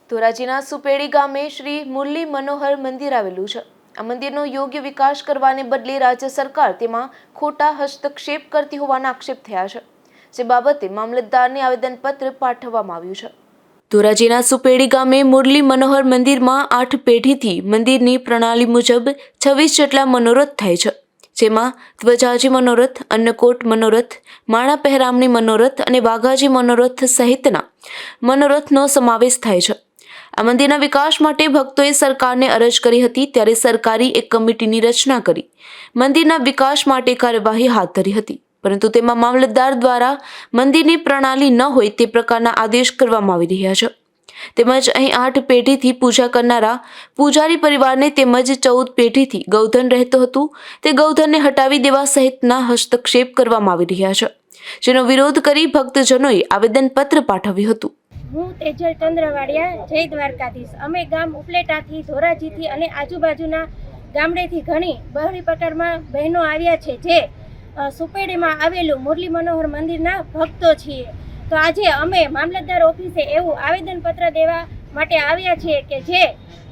ધોરાજીના સુપેડી ગામે શ્રી મુરલી મનોહર મંદિર આવેલું છે। આ મંદિરનો યોગ્ય વિકાસ કરવાને બદલે રાજ્ય સરકાર તેમાં ખોટા હસ્તક્ષેપ કરતી હોવાના આક્ષેપ થયા છે, જે બાબતે મામલતદારને આવેદનપત્ર પાઠવવામાં આવ્યું છે। ધોરાજીના સુપેડી ગામે મુરલી મનોહર મંદિરમાં 8 પેઢીથી મંદિરની પ્રણાલી મુજબ 26 જેટલા મનોરથ થાય છે, જેમાં ધ્વજાજી મનોરથ, અન્નકોટ મનોરથ, માણા પહેરામણી મનોરથ અને વાઘાજી મનોરથ સહિતના મનોરથનો સમાવેશ થાય છે। આ મંદિરના વિકાસ માટે ભક્તોએ સરકારને અરજ કરી હતી, ત્યારે સરકારી એક કમિટીની રચના કરી મંદિરના વિકાસ માટે કાર્યવાહી હાથ ધરી હતી, પરંતુ તેમાં મામલતદાર દ્વારા મંદિરની પ્રણાલી ન હોય તે પ્રકારના આદેશ કરવામાં આવી રહ્યા છે। તેમજ અહીં 8 પેઢીથી પૂજા કરનારા પૂજારી પરિવારને તેમજ 14 પેઢીથી ગૌધન રહેતું હતું, તે ગૌધનને હટાવી દેવા સહિતના હસ્તક્ષેપ કરવામાં આવી રહ્યા છે, જેનો વિરોધ કરી ભક્તજનોએ આવેદનપત્ર પાઠવ્યું હતું। હું તેજલ ચંદ્રવાડિયા, જય દ્વારકાધીશ। અમે ગામ ઉપલેટાથી, ધોરાજીથી અને આજુબાજુના ગામડેથી ઘણી બહોળી પ્રકારમાં બહેનો આવ્યા છે, જે સુપેડીમાં આવેલું મુરલી મનોહર મંદિરના ભક્તો છીએ। તો આજે અમે મામલતદાર ઓફિસે એવું આવેદનપત્ર દેવા માટે આવ્યા છીએ કે જે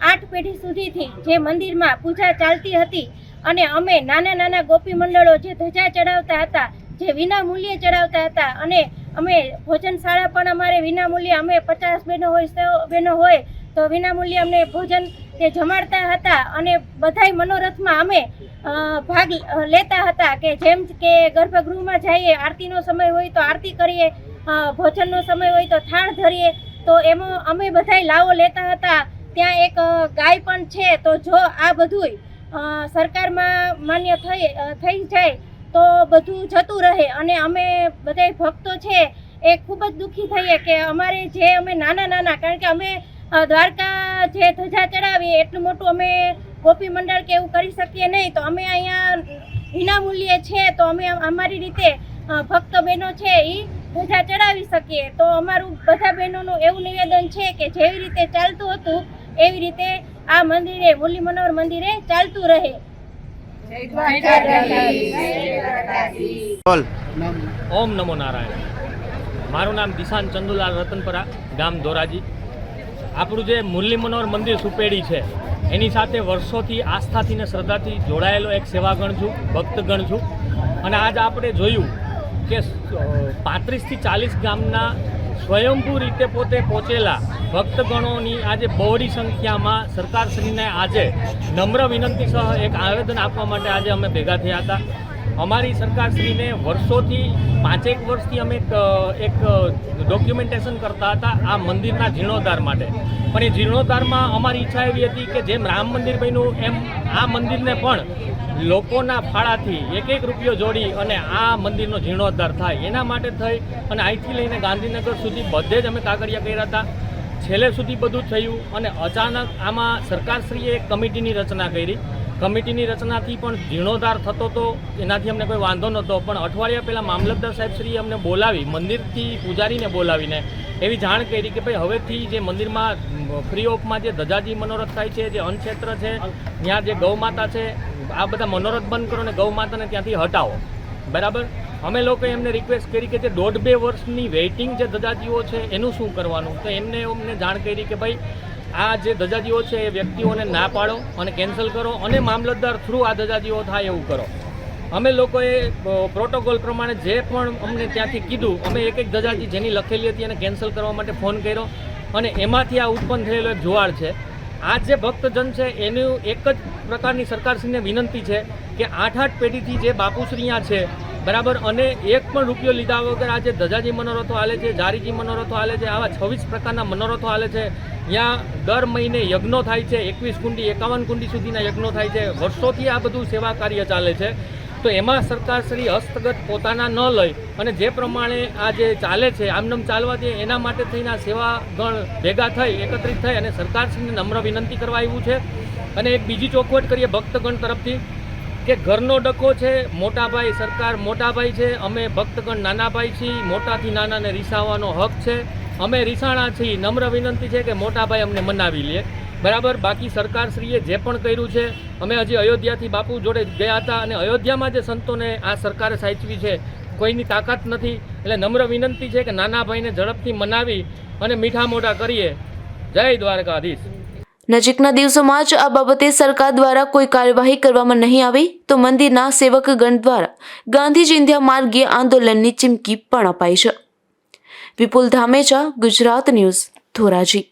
8 પેઢી સુધીથી જે મંદિરમાં પૂજા ચાલતી હતી અને અમે નાના નાના ગોપી મંડળો જે ધજા ચડાવતા હતા, જે વિના મૂલ્યે ચડાવતા હતા, અને અમે ભોજનશાળા પણ અમારે વિના મૂલ્યે, અમે 50 બહેનો હોય 100 બહેનો હોય તો વિના મૂલ્યે અમને ભોજન તે જમાડતા હતા, અને બધાય મનોરથમાં અમે ભાગ લેતા હતા કે જેમ કે ગર્ભગૃહમાં જઈએ, આરતીનો સમય હોય તો આરતી કરીએ, ભોજનનો સમય હોય તો થાળ ધરીએ, તો એમાં અમે બધાય લાવો લેતા હતા। ત્યાં એક ગાય પણ છે, તો જો આ બધુંય સરકારમાં માન્ય થઈ જાય તો બધું જતું રહે, અને અમે બધાય ભક્તો છે એ ખૂબ જ દુઃખી થઈએ કે અમારે જે અમે નાના, કારણ કે અમે દ્વારકા જે ધજા ચડાવીએ એટલું મોટું અમે ગોપી મંડળ કે એવું કરી શકીએ નહીં, તો અમે અહીંયા વિના મૂલ્યે છે તો અમે અમારી રીતે ભક્ત બહેનો છે એ ધજા ચડાવી શકીએ। તો અમારું બધા બહેનોનું એવું નિવેદન છે કે જેવી રીતે ચાલતું હતું એવી રીતે આ મંદિરે, મુરલી મનોહર મંદિરે ચાલતું રહે। ઓમ નમો નારાયણ। મારું નામ દિશાન ચંદુલાલ રતનપરા, ગામ ધોરાજી। આપણું જે મુરલી મનોહર મંદિર સુપેડી છે એની સાથે વર્ષોથી આસ્થાથી ને શ્રદ્ધાથી જોડાયેલો એક સેવાગણ છું, ભક્તગણ છું, અને આજ આપણે જોયું કે 35 થી 40 ગામના સ્વયંભૂ રીતે પોતે પહોંચેલા ભક્તગણોની આજે બહોળી સંખ્યામાં સરકારશ્રીને આજે નમ્ર વિનંતી સહ એક આવેદન આપવા માટે આજે અમે ભેગા થયા હતા। અમારી સરકારશ્રીને વર્ષોથી 5 વર્ષથી અમે એક ડોક્યુમેન્ટેશન કરતા હતા આ મંદિરના જીર્ણોદ્ધાર માટે, પણ એ જીર્ણોદ્ધારમાં અમારી ઈચ્છા એવી હતી કે જેમ રામ મંદિર બન્યું એમ આ મંદિરને પણ લોકોના ફાળાથી 1 રૂપિયો જોડી અને આ મંદિરનો જીર્ણોદ્ધાર થાય, એના માટે થઈ અને અહીંથી લઈને ગાંધીનગર સુધી બધે જ અમે કાગળિયા કર્યા હતા। છેલ્લે સુધી બધું થયું અને અચાનક આમાં સરકારશ્રીએ એક કમિટીની રચના કરી। કમિટીની રચનાથી પણ જીર્ણોદ્ધાર થતો હતો, એનાથી અમને કોઈ વાંધો નહોતો, પણ અઠવાડિયા પહેલાં મામલતદાર સાહેબશ્રીએ અમને બોલાવી, મંદિરથી પૂજારીને બોલાવીને એવી જાણ કરી કે ભાઈ હવેથી જે મંદિરમાં ફ્રી ઓફમાં જે ધજાજી મનોરથ થાય છે, જે અન્નક્ષેત્ર છે, ત્યાં જે ગૌ માતા છે, આ બધા મનોરથ બંધ કરો અને ગૌ માતાને ત્યાંથી હટાવો, બરાબર। અમે લોકોએ એમને રિક્વેસ્ટ કરી કે જે 1.5-2 વર્ષની વેઇટિંગ જે ધજાજીઓ છે એનું શું કરવાનું, તો એમને અમને જાણ કરી કે ભાઈ આ જે ધજાજીઓ છે એ વ્યક્તિઓને ના પાડો અને કેન્સલ કરો, અને મામલતદાર થ્રુ આ ધજાજીઓ થાય એવું કરો। અમે લોકોએ પ્રોટોકોલ પ્રમાણે જે પણ અમને ત્યાંથી કીધું, અમે એક ધજાજી જેની લખેલી હતી એને કેન્સલ કરવા માટે ફોન કર્યો, અને એમાંથી આ ઉત્પન્ન થયેલો એક જુવાળ છે। આ જે ભક્તજન છે એનું એક જ પ્રકારની સરકારશ્રીને વિનંતી છે કે 8 પેઢીથી જે બાપુશ્રી અહીંયા છે, બરાબર, અને 1 પણ રૂપિયો લીધા વગર આ જે ધજાજી મનોરથો હાલે છે, જારીજી મનોરથો હાલે છે, આવા 26 પ્રકારના મનોરથો હાલે છે। ત્યાં દર મહિને યજ્ઞો થાય છે, 21 કુંડી 51 કુંડી સુધીના યજ્ઞો થાય છે, વર્ષોથી આ બધું સેવા કાર્ય ચાલે છે। તો એમાં સરકારશ્રી હસ્તગત પોતાના ન લઈ અને જે પ્રમાણે આ જે ચાલે છે આમનામ ચાલવા દે, એના માટે થઈને આ સેવાગણ ભેગા થઈ, એકત્રિત થઈ અને સરકારશ્રીને નમ્ર વિનંતી કરવા આવ્યું છે। અને એક બીજી ચોખવટ કરીએ ભક્તગણ તરફથી કે ઘરનો ડખો છે, મોટાભાઈ સરકાર મોટાભાઈ છે, અમે ભક્તગણ નાના ભાઈ છીએ, મોટાથી નાનાને રીસાવવાનો હક છે, અમે રીસાણા છીએ, નમ્ર વિનંતી છે કે મોટાભાઈ અમને મનાવી લે, બરાબર। બાકી સરકારશ્રીએ જે પણ કર્યું છે, અમે હજી અયોધ્યાથી બાપુ જોડે ગયા હતા અને અયોધ્યામાં જે સંતોને આ સરકારે સાચવી છે કોઈની તાકાત નથી, એટલે નમ્ર વિનંતી છે કે નાના ભાઈને ઝડપથી મનાવી અને મીઠા મોઢા કરીએ। જય દ્વારકાધીશ. નજીકના દિવસોમાં જ આ બાબતે સરકાર દ્વારા કોઈ કાર્યવાહી કરવામાં નહીં આવી તો મંદિરના સેવકગણ દ્વારા ગાંધી ચિંધ્યા માર્ગે આંદોલનની ચીમકી પણ અપાઈ છે. વિપુલ ધામેચા, ગુજરાત ન્યૂઝ, ધોરાજી.